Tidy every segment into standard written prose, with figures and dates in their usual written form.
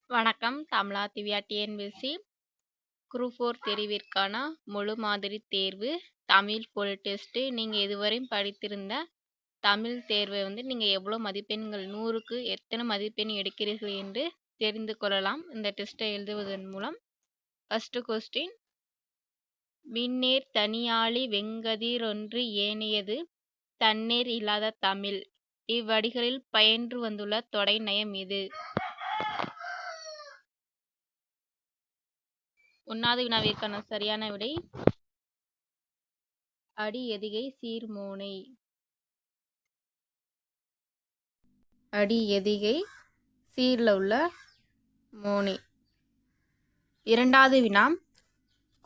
வணக்கம். தமிழா Divya TNPSC group 4 தெரிவிற்கான முழு மாதிரி தேர்வு தமிழ் ஃபுல் டெஸ்ட்டு. நீங்கள் இதுவரையும் படித்திருந்த தமிழ் தேர்வை நீங்கள் எவ்வளோ மதிப்பெண்கள் 100க்கு எத்தனை மதிப்பெண் எடுக்கிறீர்கள் என்று தெரிந்து கொள்ளலாம் இந்த டெஸ்ட்டை எழுதுவதன் மூலம். ஃபஸ்ட்டு கொஸ்டின், விண்ணேர் தனியாழி வெங்கதிரொன்று ஏனையது தன்னேர் இல்லாத தமிழ். இவ்வடிகளில் பயின்று வந்துள்ள தொடை நயம் இது. 1வது வினாவிற்கான சரியான விடை அடி எதிகை சீர்மோனை. அடி எதிகை சீர்ல உள்ள மோனை. 2வது வினா,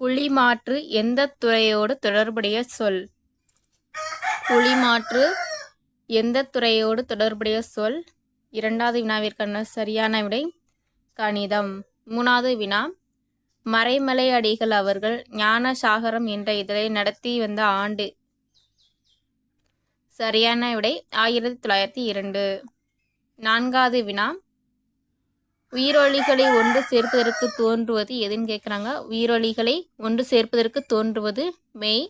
குழிமாற்று எந்த துறையோடு தொடர்புடைய சொல்? குழிமாற்று எந்த துறையோடு தொடர்புடைய சொல்? 2வது வினாவிற்கான சரியான விடை கணிதம். 3வது வினா, மறைமலை அடிகள் அவர்கள் ஞான சாகரம் என்ற இதழை நடத்தி வந்த ஆண்டு? சரியான விடை 1902. 4வது வினா, உயிரொலிகளை ஒன்று சேர்ப்பதற்கு தோன்றுவது எதுன்னு கேட்குறாங்க. உயிரொலிகளை ஒன்று சேர்ப்பதற்கு தோன்றுவது மெய்.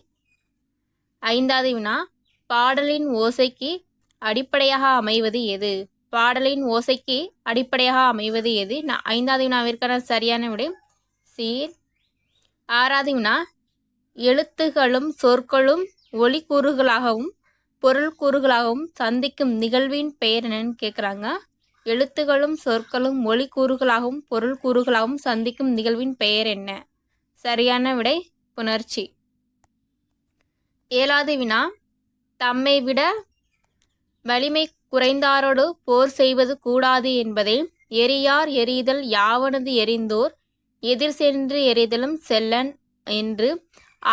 5வது வினா, பாடலின் ஓசைக்கு அடிப்படையாக அமைவது எது? பாடலின் ஓசைக்கு அடிப்படையாக அமைவது எது? 5வது வினாவிற்கான சரியான விடை சீர். 6வது வினா, எழுத்துகளும் சொற்களும் ஒலி கூறுகளாகவும் பொருள் கூறுகளாகவும் சந்திக்கும் நிகழ்வின் பெயர் என்னன்னு கேட்குறாங்க. எழுத்துகளும் சொற்களும் ஒலி கூறுகளாகவும் பொருள் கூறுகளாகவும் சந்திக்கும் நிகழ்வின் பெயர் என்ன? சரியான விடை புணர்ச்சி. 7வது வினா, தம்மை விட வலிமை குறைந்தாரோடு போர் செய்வது கூடாது என்பதை எரியார் எறிதல் யாவனது எறிந்தோர் எதிர் சென்று எறிதலும் செல்லன் என்று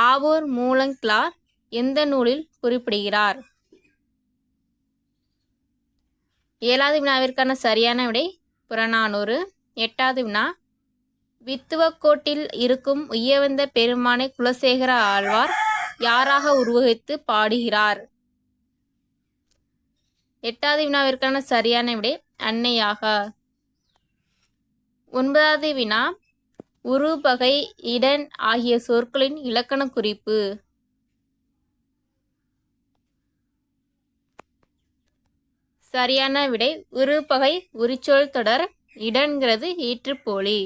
ஆவோர் மூலங்கிழார் எந்த நூலில் குறிப்பிடுகிறார்? 7வது வினாவிற்கான சரியான விடை புறநானூறு. 8வது வினா, வித்துவக்கோட்டில் இருக்கும் உய்யவந்த பெருமானை குலசேகர ஆழ்வார் யாராக உருவகித்து பாடுகிறார்? 8வது வினாவிற்கான சரியான விடை அன்னையாக. 9வது வினா, உருபகை இடன் ஆகிய சொற்களின் இலக்கண குறிப்பு? சரியான விடை உருபகை உரிச்சொல் தொடர், இடன்கிறது ஈற்றுப்போலி.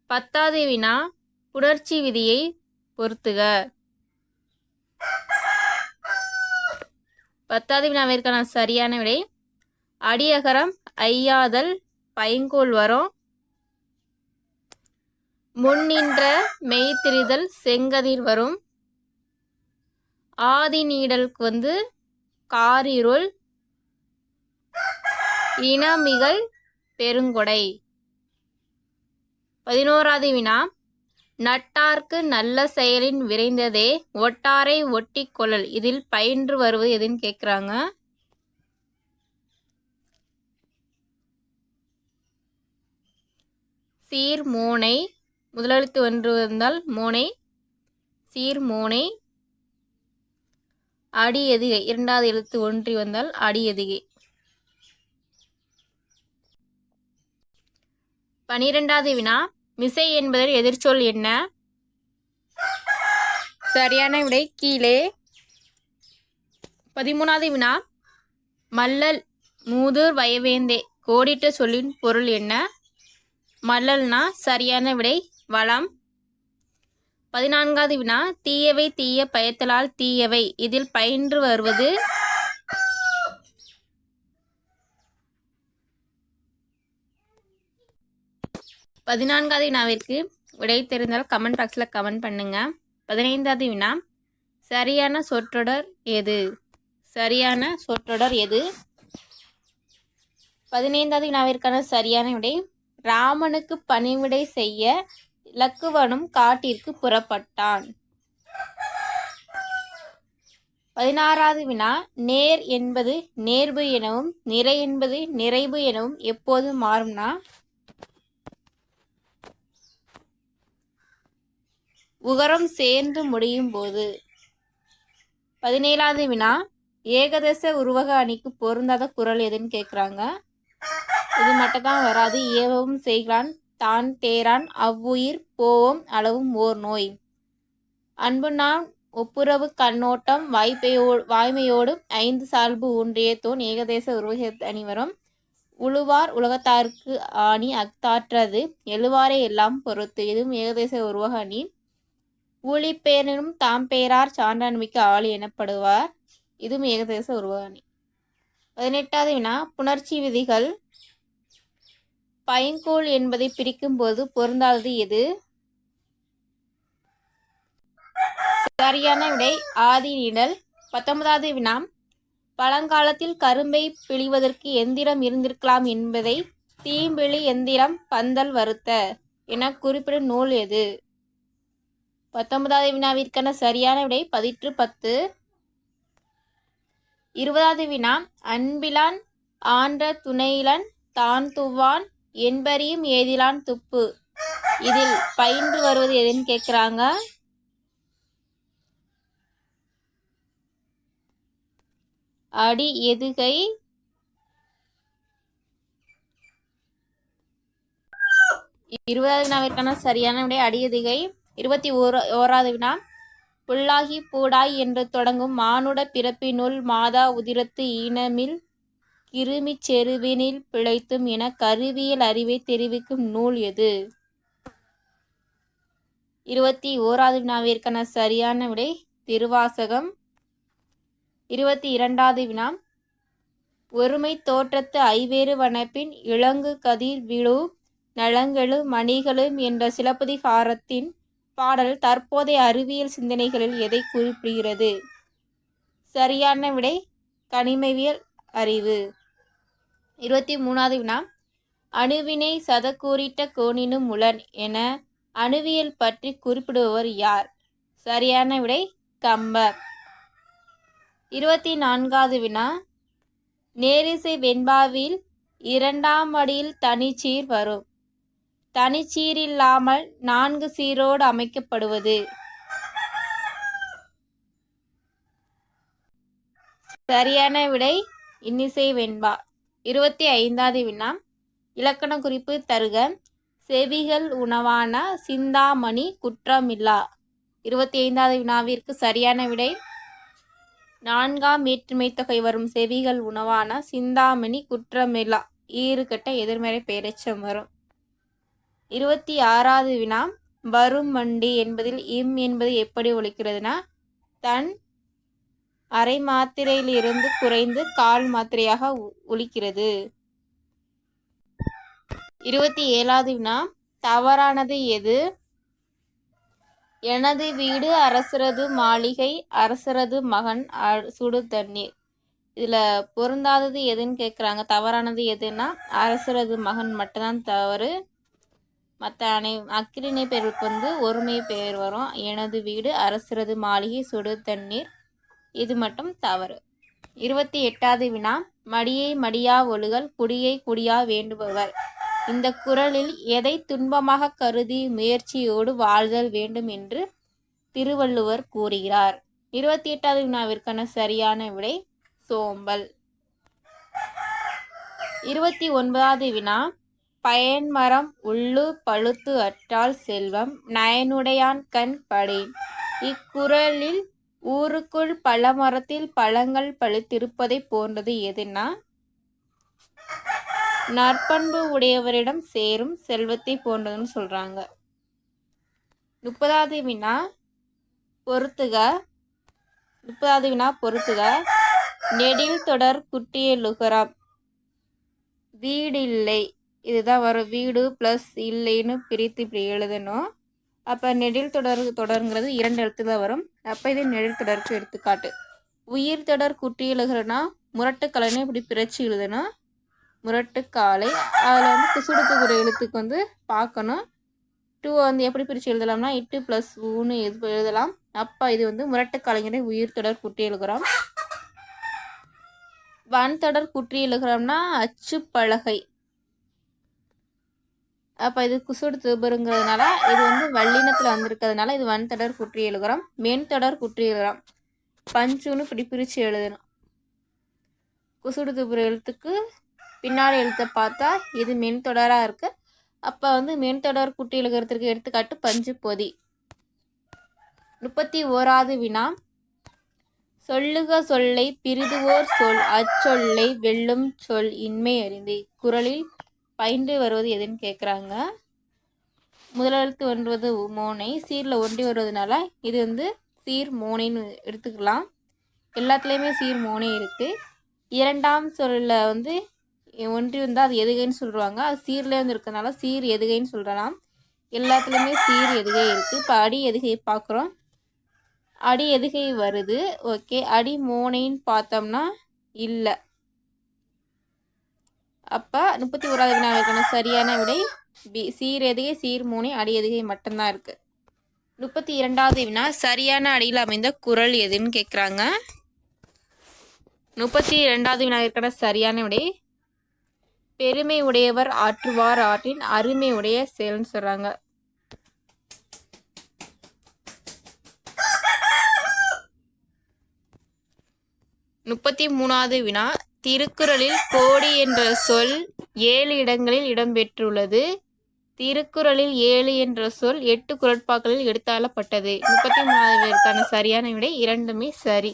10வது வினா, புணர்ச்சி விதியை பொருத்துக. 10வது வினாவிற்கான சரியான விடை அடியகரம் ஐயாதல் பைங்கோல் வரும். முன்னின்ற மெய்திரிதல் செங்கதிர் வரும். ஆதி நீடலுக்கு காரிருள் இனமிகள் பெருங்கொடை. 11வது வினா, நட்டார்க்கு நல்ல செயலின் விரைந்ததே ஒட்டாரை ஒட்டி கொள்ளல். இதில் பயின்று வருவது எதுன்னு கேட்குறாங்க. சீர் மோனை. முதலெழுத்து ஒன்று வந்தால் மோனை, சீர் மோனை. அடி எதிகை 2வது எழுத்து ஒன்றி வந்தால் அடி எதிகை. 12வது வினா, மிசை என்பதன் எதிர்ச்சொல் என்ன? சரியான விடை கீழே. 13வது வினா, மல்லல் மூதூர் வயவேந்தே கோடிட்ட சொல்லின் பொருள் என்ன? மல்லல்னா சரியான விடை வளம். 14வது வினா, தீயவை தீய பயத்தலால் தீயவை. இதில் பயின்று வருவது? பதினான்காவது வினாவிற்கு விடை தெரிந்தால் கமெண்ட் பாக்ஸில் கமெண்ட் பண்ணுங்க. 15வது வினா, சரியான சொற்றொடர் எது? சரியான சொற்றொடர் எது? 15வது வினாவிற்கான சரியான விடை ராமனுக்கு பணிவிடை செய்ய இலக்குவனும் காட்டிற்கு புறப்பட்டான். 16வது வினா, நேர் என்பது நேர்பு எனவும் நிறை என்பது நிறைவு எனவும் எப்போது மாறும்னா? உகரம் சேர்ந்து முடியும் போது. 17வது வினா, ஏகதச உருவக அணிக்கு பொருந்தாத குறள் எதுன்னு கேட்குறாங்க. இது மட்டும் தான் வராது. ஏவவும் செய்கிறான் தான் தேரான் அவ்வுயிர் போவும் அளவும் ஓர் நோய். அன்பு நான் ஒப்புரவு கண்ணோட்டம் வாய்மையோடு 5 சால்பு ஊன்றிய தோன் ஏகதேச உருவக அணிவரும் உழுவார் உலகத்தார்க்கு ஆணி அக்தாற்றது எழுவாரை எல்லாம் பொறுத்து. இதுவும் ஏகதேச உருவக அணி. ஊழிப்பேரனும் தாம் பேரார் சான்றாண்மைக்கு ஆளி எனப்படுவார். இதுவும் ஏகதேச உருவக அணி. 18வது வினா புணர்ச்சி விதிகள். பைங்கோல் என்பதை பிரிக்கும் போது பொருந்தாதது எது? சரியான விடை ஆதி நிழல். 19வது வினா பழங்காலத்தில் கரும்பை பிழிவதற்கு எந்திரம் இருந்திருக்கலாம் என்பதை தீம்பிழி எந்திரம் பந்தல் வருத்த என குறிப்பிடும் நூல் எது? 19வது வினாவிற்கான சரியான விடை 10. 20வது வினா அன்பிலான் ஆன்ற துணையிலன் தான் துவான் என்பரியும் ஏதிலான் துப்பு. இதில் பயின்று வருவது எதுன்னு கேட்குறாங்க. அடி எதுகை. 20வது வினாவிற்கான சரியான விடை அடி எதுகை. 21வது வினா புல்லாகி பூடாய் என்று தொடங்கும் மானுட பிறப்பினுள் மாதா உதிரத்து ஈனமில் கிருமிச் செருவினில் பிழைத்தும் என கருவியல் அறிவை தெரிவிக்கும் நூல் எது? 21வது வினாவிற்கான சரியான விடை திருவாசகம். 22வது வினா ஒருமை தோற்றத்து ஐவேறு வனப்பின் இளங்கு கதிர் விழு நலங்கெழு மணிகளும் என்ற சிலப்பதிகாரத்தின் பாடல் தற்போதைய அறிவியல் சிந்தனைகளில் எதை குறிப்பிடுகிறது? சரியான விடை கனிமவியல் அறிவு. 23வது வினா அணுவினை சதக்கூறிட்ட கோணினும் உளன் என அணுவியல் பற்றி குறிப்பிடுபவர் யார்? சரியான விடை கம்பர். 24வது வினா நேரிசை வெண்பாவில் 2ஆம் அடியில் தனிச்சீர் வரும். தனிச்சீரில்லாமல் 4 சீரோடு அமைக்கப்படுவது. சரியான விடை இன்னிசை வெண்பா. 25வது வினா இலக்கண குறிப்பு தருக. செவிகள் உணவான சிந்தாமணி குற்றமில்லா. 25வது வினாவிற்கு சரியான விடை 4ஆம் வேற்றுமை தொகை வரும் செவிகள் உணவான சிந்தாமணி குற்றமில்லா ஈறுகட்ட எதிர்மறை பெயரெச்சம் வரும். 26வது வினா வரும் மண்டி என்பதில் இம் என்பது எப்படி ஒலிக்கிறதுனா தன் அரை மாத்திரையிலிருந்து குறைந்து கால் மாத்திரையாக ஒலிக்கிறது. 27வது வினா தவறானது எது? எனது வீடு அரசரது மாளிகை அரசரது மகன் சுடு தண்ணீர். இதில் பொருந்தாதது எதுன்னு கேட்குறாங்க. தவறானது எதுன்னா அரசரது மகன் மட்டும்தான் தவறு. மற்ற அக்கிரிணை பெயருக்கு ஒருமை பெயர் வரும். எனது வீடு அரசரது மாளிகை சுடு தண்ணீர் இது மட்டும் தவறு. 28வது வினா மடியை மடியா ஒழுகல் குடியை குடியா வேண்டுபவர். இந்த குறளில் எதை துன்பமாக கருதி முயற்சியோடு வாழ்தல் வேண்டும் என்று திருவள்ளுவர் கூறுகிறார்? 28வது வினாவிற்கான சரியான விடை சோம்பல். 29வது வினா பயன்மரம் உள்ளு பழுத்து அற்றால் செல்வம் நயனுடையான் கண் படேன். இக்குறளில் ஊருக்குள் பழமரத்தில் பழங்கள் பழுத்திருப்பதை போன்றது எதுனா நற்பண்பு உடையவரிடம் சேரும் செல்வத்தை போன்றதுன்னு சொல்றாங்க. 30வது வினா பொறுத்துக. 30வது வினா பொறுத்துக. நெடில் தொடர் குற்றியலுகரம். வீடு இல்லை இதுதான் வரும். வீடு ப்ளஸ் இல்லைன்னு பிரித்து இப்படி எழுதணும். அப்போ நெடில் தொடருங்கிறது 2 எழுத்து தான் வரும். அப்போ இது நெடில் தொடருக்கு எடுத்துக்காட்டு. உயிர் தொடர் குற்றியலுகரம்னா முரட்டுக்கலைன்னு இப்படி பிரித்து எழுதணும். முரட்டுக்காலை அதில் குசுடுத்துக்குற எழுத்துக்கு பார்க்கணும். 2 எப்படி பிரித்து எழுதலாம்னா இட்டு ப்ளஸ் ஊன்னு எழுதலாம். அப்போ இது முரட்டுக்காலைங்கிற உயிர் தொடர் குற்றியலுகரம். வன் தொடர் குற்றியலுகரம்னா அச்சு பலகை. அப்போ இது குசுடு திருபுறங்கிறதுனால இது வல்லினத்தில் வந்திருக்கிறதுனால இது வன் தொடர் குற்றியலுகரம். மென் தொடர் குற்றியலுகரம் பஞ்சுன்னு இப்படி பிரித்து எழுதணும். குசுடு திருபுற எழுத்துக்கு பின்னாடி எழுத்தை பார்த்தா இது மென்தொடராக இருக்குது. அப்போ மென்தொடர் கூட்டி எழுதுறதுக்கு எடுத்துக்காட்டு பஞ்சு பொதி. 31வது வினா. சொல்லுக சொல்லை பிறிதுவோர் சொல் அச்சொல்லை வெல்லும் சொல் இன்மை அறிந்து. குறளில் பயின்று வருவது எதுன்னு கேட்குறாங்க. முதலெழுத்து வருவது மோனை, சீரில் ஒன்றி வருவதனால இது சீர் மோனைன்னு எடுத்துக்கலாம். எல்லாத்துலேயுமே சீர் மோனை இருக்குது. இரண்டாம் சொல்லில் ஒன்றி வந்தால் அது எதுகைன்னு சொல்லுவாங்க. அது சீர்லேயே இருக்கிறதுனால சீர் எதுகைன்னு சொல்கிறலாம். எல்லாத்துலேயுமே சீர் எதுகை இருக்குது. இப்போ அடி எதுகை பார்க்குறோம். அடி எதுகை வருது. ஓகே, அடி மோனைன்னு பார்த்தோம்னா இல்லை. அப்போ 31வது வினாவிற்கான சரியான விடை பி. சீர் எதுகை சீர் மோனை அடி எதுகை மட்டும்தான் இருக்குது. 32வது வினா. சரியான அடியில் அமைந்த குறள் எதுன்னு கேட்குறாங்க. 32வது வினாவிற்கான சரியான விடை பெருமை உடையவர் ஆற்றுவார் ஆற்றின் அருமை உடைய செயல்னு சொல்கிறாங்க. 33வது வினா. திருக்குறளில் கோடி என்ற சொல் 7 இடங்களில் இடம்பெற்றுள்ளது. திருக்குறளில் 7 என்ற சொல் 8 குறட்பாக்களில் எடுத்தாளப்பட்டது. 33வது சரியான விடை இரண்டுமே சரி.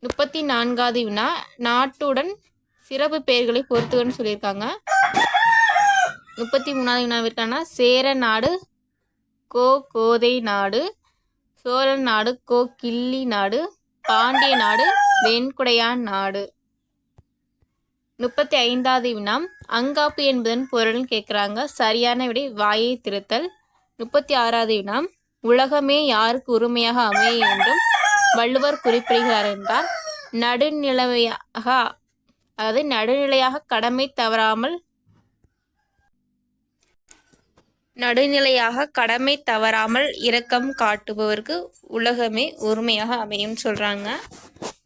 34வது வினா. நாட்டுடன் சிறப்பு பெயர்களை பொறுத்துகன்னு சொல்லியிருக்காங்க. 33வது வினாவிற்கான சேர நாடு கோ கோதை நாடு, சோழ நாடு கோ கிள்ளி நாடு, பாண்டிய நாடு வெண்குடையான் நாடு. 35வது வினா. அங்காப்பு என்பதன் பொருள்னு கேட்குறாங்க. சரியான விடை வாயை திருத்தல். 36வது வினா. உலகமே யாருக்கு உரிமையாக அமைய என்றும் வள்ளுவர் குறிப்பிடுகிறார் என்றால் நடுநிலையாக கடமை தவறாமல் இரக்கம் காட்டுபவருக்கு உலகமே உரிமையாக அமையும் சொல்கிறாங்க.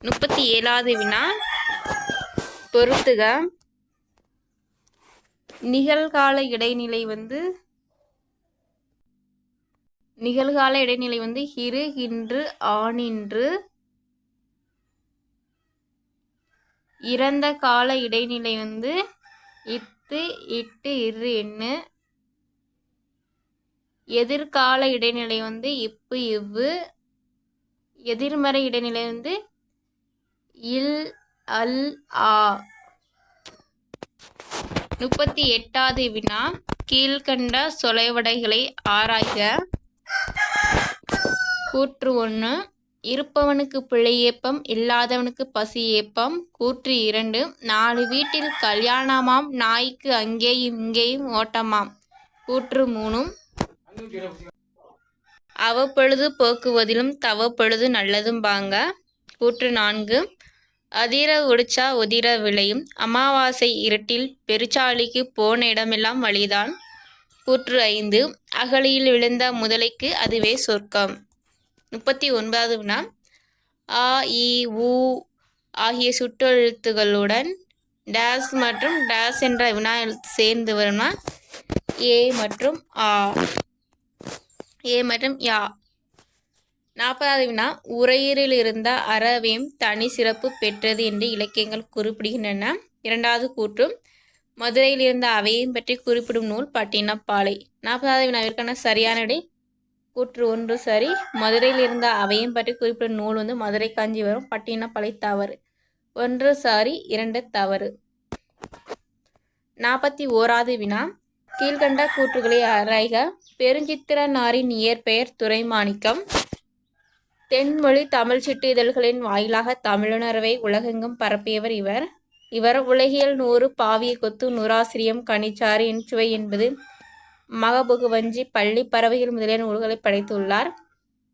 37வது வினா. பொறுத்துக. நிகழ்கால இடைநிலை இரு இன்று ஆனின்று. இறந்த கால இடைநிலை இத்து இட்டு இரு எண்ணு. எதிர்கால இடைநிலை இப்பு இவ்வு. எதிர்மறை இடைநிலை இல் அல் ஆ. 38வது வினா. கீழ்கண்ட சொலைவடைகளை ஆராய்க. கூற்று 1. இருப்பவனுக்கு பிழை ஏப்பம் இல்லாதவனுக்கு பசி ஏப்பம். கூற்று 2. 4 வீட்டில் கல்யாணமாம் நாய்க்கு அங்கேயும் இங்கேயும் ஓட்டமாம். கூற்று 3. அவப்பொழுது போக்குவதிலும் தவப்பொழுது நல்லதும் பாங்க. கூற்று 4. அதிர உடிச்சா உதிர விளையும். அமாவாசை இருட்டில் பெருச்சாளிக்கு போன இடமெல்லாம் வழிதான். கூற்று 5. அகழியில் விழுந்த முதலைக்கு அதுவே சொர்க்கம். 39வது வினா. ஆ இ ஊ ஆகிய சுற்றெழுத்துகளுடன் டேஸ் மற்றும் டேஸ் என்ற வினா எழுத்து சேர்ந்து வரும்னா ஏ மற்றும் ஆ. ஏ மற்றும் யா. 40வது வினா. உறையூரில் இருந்த அறவேம் தனி சிறப்பு பெற்றது என்று இலக்கியங்கள் குறிப்பிடுகின்றன. 2வது கூற்று. மதுரையில் இருந்த அவையும் பற்றி குறிப்பிடும் நூல் பட்டினப்பாலை. 40வது வினாவிற்கான சரியான விடை கூற்று 1 சரி. மதுரையில் இருந்த அவையும் பற்றி குறிப்பிடும் நூல் மதுரை காஞ்சிபுரம். பட்டினப்பாலை தவறு. 1 சரி 2 தவறு. 41வது வினா. கீழ்கண்ட கூற்றுகளை ஆராய்க. பெருஞ்சித்திரனாரின் இயற்பெயர் துரைமாணிக்கம். தென்மொழி தமிழ் சிட்டு இதழ்களின் வாயிலாக தமிழுணர்வை உலகெங்கும் பரப்பியவர் இவர். உலகியல் 100 பாவிய கொத்து நூறாசிரியம் கனிச்சாறு இன்சுவை என்பது மகபுகுவஞ்சி பள்ளி பறவைகள் முதலிய நூல்களை படைத்துள்ளார்.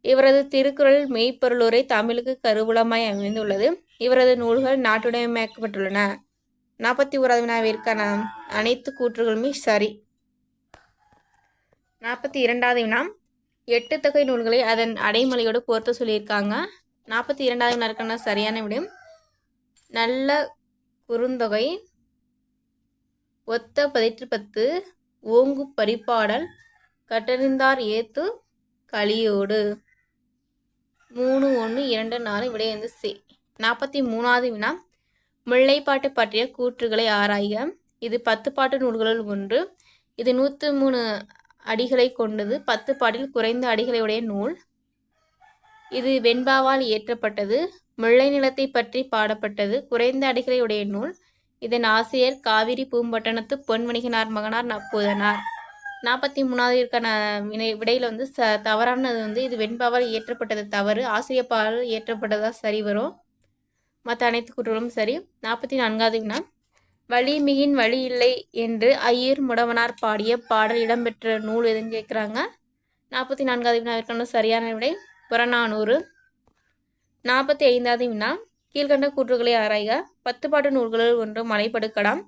இவரது திருக்குறள் மெய்ப்பொருளுரை தமிழுக்கு கருவூலமாய் அமைந்துள்ளது. இவரது நூல்கள் நாட்டுடைமையாக்கப்பட்டுள்ளன. 41வது வினாவிற்கான அனைத்து கூற்றுகளுமே சரி. 42வது வினா. 8 தொகை நூல்களை அதன் அடைமொழியோடு பொறுத்த சொல்லியிருக்காங்க. 42வது வினாவிற்கான சரியான விடை நல்ல குறுந்தொகை, ஒத்த 18 ஓங்கு பரிபாடல், கற்றறிந்தார் ஏத்து கலியோடு. 3 1 2 4 விடை சி. 43வது வினா. முல்லைப்பாட்டு பற்றிய கூற்றுகளை ஆராய்க. இது 10 பாட்டு நூல்களுள் ஒன்று. இது 103 அடிகளை கொண்டது. 10 பாட்டில் குறைந்த அடிகளை உடைய நூல். இது வெண்பாவால் இயற்றப்பட்டது. முல்லை நிலத்தை பற்றி பாடப்பட்டது. குறைந்த அடிகளை உடைய நூல். இதன் ஆசிரியர் காவிரி பூம்பட்டணத்து பொன்வணிகனார் மகனார் நப்பூதனார். 43க்கான விடையில் தவறானது இது வெண்பாவால் இயற்றப்பட்டது தவறு. ஆசிரியப்பால் இயற்றப்பட்டதா சரி வரும். மற்ற அனைத்து கூற்றுகளும் சரி. 44வது வினா, வழி மிகின் வழி இல்லை என்று ஐயர் முடவனார் பாடிய பாடல் இடம்பெற்ற நூல் எதுன்னு கேட்குறாங்க. 44வது வினாவிற்கான சரியான விடை புறநானூறு. 45வது வினா, கீழ்கண்ட கூற்றுகளை ஆராய்க. 10 பாட்டு நூல்களுள் ஒன்று மலைப்படுகடாம்.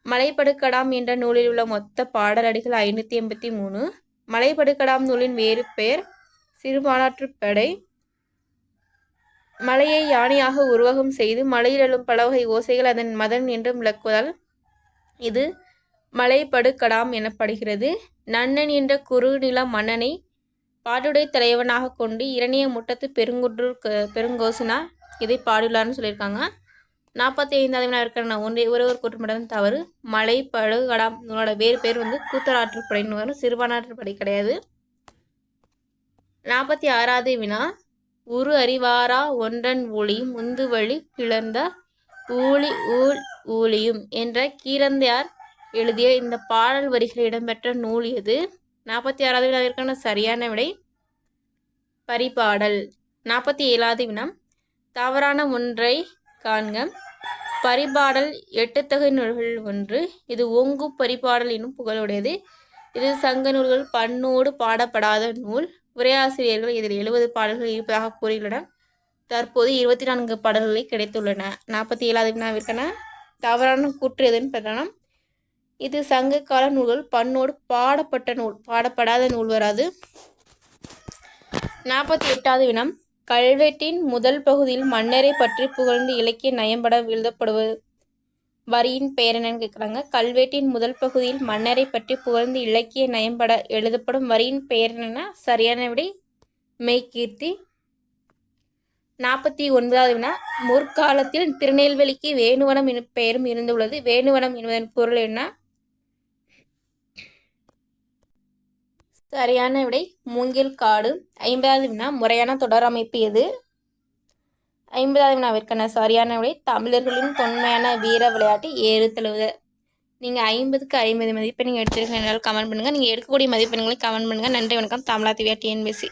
மலைப்படுகடாம் என்ற நூலில் உள்ள மொத்த பாடலடிகள் 583. மலைப்படுகடாம் நூலின் வேறு பெயர் சிறுபானாற்றுப்படை. மலையை யானையாக உருவகம் செய்து மலையில் எழும் பலவகை ஓசைகள் அதன் மதன் என்று விளக்குவதால் இது மலைப்படுகடாம் எனப்படுகிறது. நன்னன் என்ற குறுநில மன்னனை பாட்டுடை தலைவனாக கொண்டு இரணிய முட்டத்து பெருங்கோசனார் இதை பாடியுள்ளார்னு சொல்லியிருக்காங்க. 45வது வினாவிற்கான ஒரு கூற்று மட்டும் தவறு. மலைப்படுகடாம் நூலோட வேறு பேர் கூத்தராற்றுப்படைன்னு வரும், சிறுபானாற்றுப்படை கிடையாது. 46வது வினா, உரு அறிவாரா ஒன்றன் ஊழியும் உந்து வழி கிளர்ந்த ஊழி ஊழ் ஊழியும் என்ற கீரந்தையார் எழுதிய இந்த பாடல் வரிகள் இடம்பெற்ற நூல் எது? 46வது வினாவிற்கான சரியான விடை பரிபாடல். 47வது வினா, தவறான ஒன்றை காண்க. பரிபாடல் 8 தொகை நூல்கள் ஒன்று. இது ஓங்கு பரிபாடல் என்னும் புகழுடையது. இது சங்க நூல்கள் பண்ணோடு பாடப்படாத நூல். உரையாசிரியர்கள் இதில் 70 பாடல்கள் இருப்பதாக கூறியுள்ளனர். தற்போது 24 பாடல்களை கிடைத்துள்ளன. 47வது வினாவிற்கான தவறான கூற்று எதுன்னு பார்த்தோம்னா, இது சங்க கால நூல்கள் பண்ணோடு பாடப்பட்ட நூல், பாடப்படாத நூல் வராது. 48வது வினா, கல்வெட்டின் முதல் பகுதியில் மன்னரை பற்றி புகழ்ந்து இலக்கிய நயம்பட எழுதப்படுவது வரியின் பெயர் என்னன்னு கேட்குறாங்க. கல்வெட்டின் முதல் பகுதியில் மன்னரை பற்றி புகழ்ந்து இலக்கிய நயம்பட எழுதப்படும் வரியின் பெயர் என்னன்னா சரியான விடை மெய்கீர்த்தி. 49வது வினா, முற்காலத்தில் திருநெல்வேலிக்கு வேணுவனம் எனும் பெயரும் இருந்துள்ளது. வேணுவனம் என்பதன் பொருள் என்ன? சரியான விடை மூங்கில் காடு. 50வது வினா, முறையான தொடர் அமைப்பு எது? 50வது வினாவிற்கான சரியான விடை தமிழர்களின் தொன்மையான வீர விளையாட்டு ஏறு தழுவுதல். நீங்கள் 50க்கு 50 மதிப்பெண் எடுத்துருக்கீங்க. கமெண்ட் பண்ணுங்கள். நீங்கள் எடுக்கக்கூடிய மதிப்பெண்களை கமெண்ட் பண்ணுங்கள். நன்றி, வணக்கம். தமிழா டிவியா டிஎன்பிஎஸ்சி.